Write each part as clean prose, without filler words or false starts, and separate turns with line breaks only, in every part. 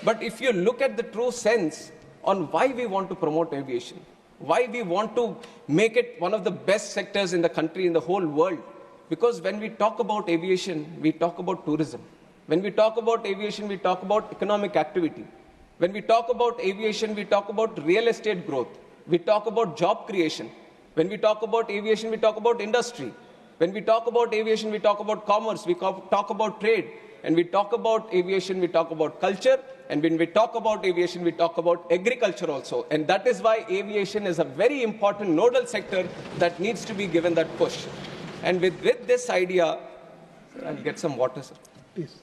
But if you look at the true sense on why we want to promote aviation, why we want to make it one of the best sectors in the country, in the whole world, because when we talk about aviation, we talk about tourism. When we talk about aviation, we talk about economic activity. When we talk about aviation, we talk about real estate growth. We talk about job creation. When we talk about aviation, we talk about industry. When we talk about aviation, we talk about commerce, we talk about trade. And we talk about aviation, we talk about culture. And when we talk about aviation, we talk about agriculture also. And that is why aviation is a very important nodal sector that needs to be given that push. And with this idea, I'll get some water, sir.
Please.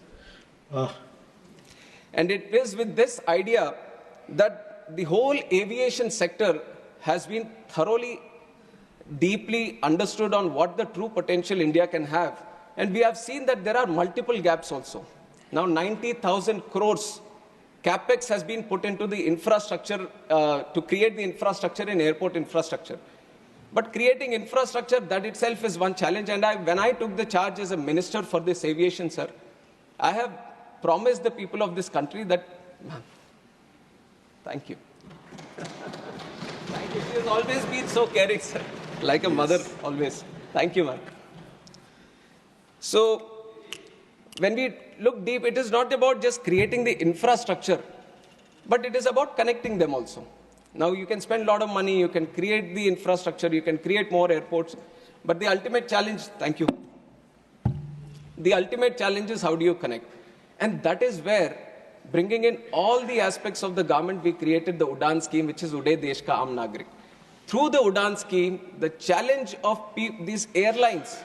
And it is with this idea that the whole aviation sector has been thoroughly, deeply understood on what the true potential India can have. And we have seen that there are multiple gaps also. Now 90,000 crores capex has been put into the infrastructure to create the infrastructure in airport infrastructure. But creating infrastructure, that itself is one challenge. And when I took the charge as a minister for this aviation, sir, I have promised the people of this country that, ma'am, thank you. Thank you. She has always been so caring, sir. Like a mother, always. Thank you, ma'am. So, when we look deep, it is not about just creating the infrastructure, but it is about connecting them also. Now, you can spend a lot of money, you can create the infrastructure, you can create more airports, but the ultimate challenge, thank you, the ultimate challenge is how do you connect? And that is where, bringing in all the aspects of the government, we created the Udan scheme, which is Uday Desh Ka Aam Nagrik. Through the Udan scheme, the challenge of these airlines,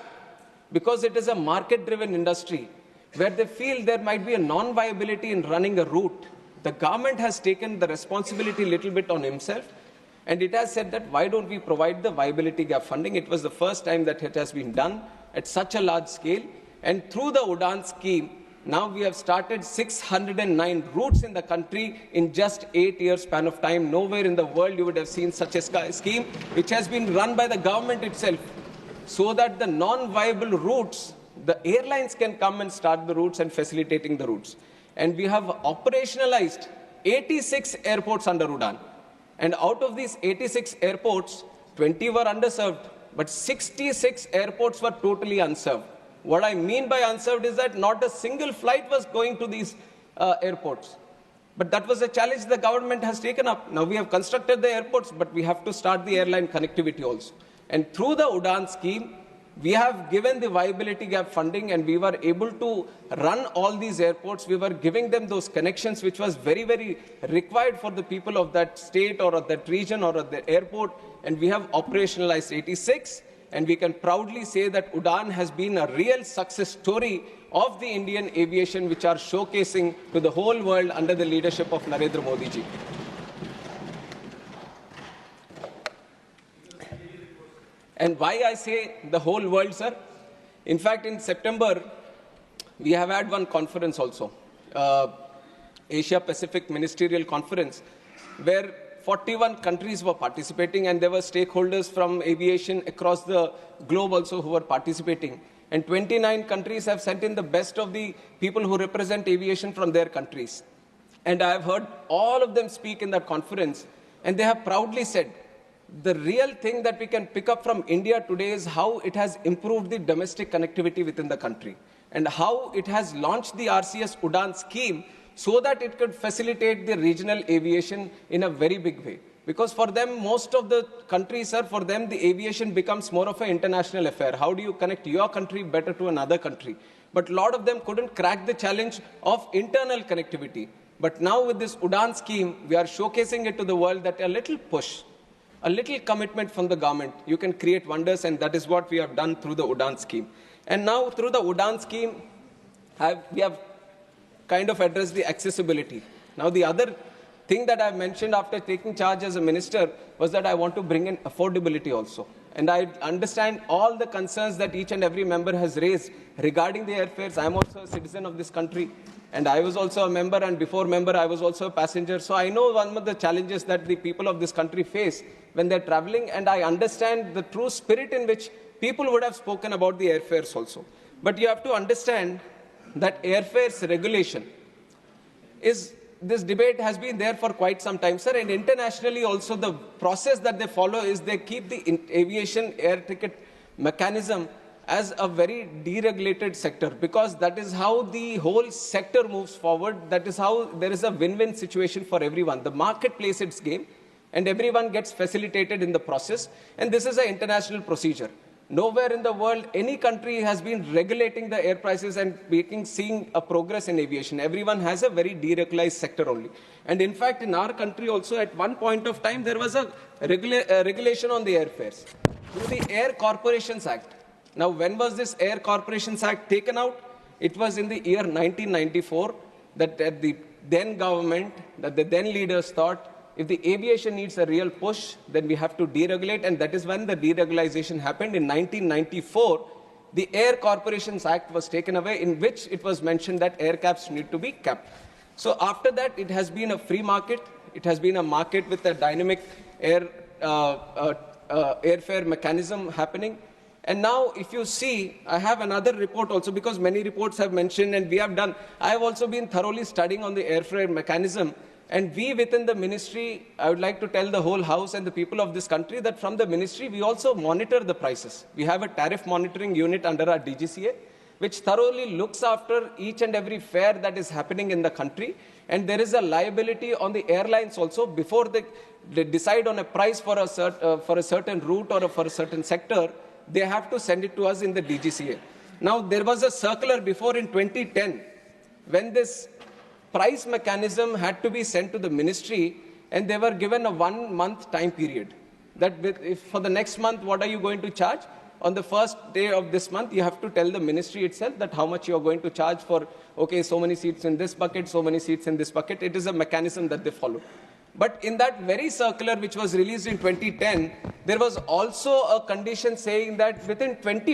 because it is a market-driven industry, where they feel there might be a non-viability in running a route, the government has taken the responsibility a little bit on himself, and it has said that why don't we provide the viability gap funding? It was the first time that it has been done at such a large scale. And through the Udan scheme, now we have started 609 routes in the country in just 8 years span of time. Nowhere in the world you would have seen such a scheme, which has been run by the government itself, so that the non-viable routes, the airlines can come and start the routes and facilitating the routes. And we have operationalized 86 airports under Udan. And out of these 86 airports, 20 were underserved, but 66 airports were totally unserved. What I mean by unserved is that not a single flight was going to these airports. But that was a challenge the government has taken up. Now we have constructed the airports, but we have to start the airline connectivity also. And through the Udan scheme, we have given the viability gap funding, and we were able to run all these airports. We were giving them those connections, which was very, very required for the people of that state or of that region or of the airport. And we have operationalized 86. And we can proudly say that Udan has been a real success story of the Indian aviation, which are showcasing to the whole world under the leadership of Narendra Modi ji. And why I say the whole world, sir? In fact, in September, we have had one conference also, Asia Pacific Ministerial Conference, where 41 countries were participating, and there were stakeholders from aviation across the globe also who were participating. And 29 countries have sent in the best of the people who represent aviation from their countries. And I have heard all of them speak in that conference, and they have proudly said, the real thing that we can pick up from India today is how it has improved the domestic connectivity within the country, and how it has launched the RCS Udan scheme so that it could facilitate the regional aviation in a very big way. Because for them, most of the countries, sir, for them, the aviation becomes more of an international affair. How do you connect your country better to another country? But a lot of them couldn't crack the challenge of internal connectivity. But now with this Udan scheme, we are showcasing it to the world that a little push, a little commitment from the government, you can create wonders, and that is what we have done through the Udan scheme. And now through the Udan scheme, we have kind of addressed the accessibility. Now the other thing that I mentioned after taking charge as a minister was that I want to bring in affordability also. And I understand all the concerns that each and every member has raised regarding the airfares. I am also a citizen of this country, and I was also a member, and before member I was also a passenger. So I know one of the challenges that the people of this country face when they're traveling, and I understand the true spirit in which people would have spoken about the airfares also. But you have to understand that airfares regulation is this debate has been there for quite some time, sir, and internationally also the process that they follow is they keep the aviation air ticket mechanism as a very deregulated sector, because that is how the whole sector moves forward. That is how there is a win-win situation for everyone. The market plays its game and everyone gets facilitated in the process. And this is an international procedure. Nowhere in the world, any country has been regulating the air prices and seeing a progress in aviation. Everyone has a very deregulated sector only. And in fact, in our country also, at one point of time, there was a regulation on the airfares through the Air Corporations Act. Now, when was this Air Corporations Act taken out? It was in the year 1994 that the then government, that the then leaders thought, if the aviation needs a real push, then we have to deregulate, and that is when the deregulation happened. In 1994, the Air Corporations Act was taken away, in which it was mentioned that air caps need to be capped. So after that, it has been a free market. It has been a market with a dynamic airfare mechanism happening. And now, if you see, I have another report also, because many reports have mentioned, and we have done, I have also been thoroughly studying on the airfare mechanism. And we within the ministry, I would like to tell the whole House and the people of this country that from the ministry, we also monitor the prices. We have a tariff monitoring unit under our DGCA, which thoroughly looks after each and every fare that is happening in the country. And there is a liability on the airlines also. Before they decide on a price for a certain route or for a certain sector, they have to send it to us in the DGCA. Now, there was a circular before in 2010 when this price mechanism had to be sent to the ministry, and they were given a 1-month time period. That if for the next month, what are you going to charge? On the first day of this month, you have to tell the ministry itself that how much you are going to charge for, okay, so many seats in this bucket, so many seats in this bucket. It is a mechanism that they follow. But in that very circular which was released in 2010, there was also a condition saying that within 20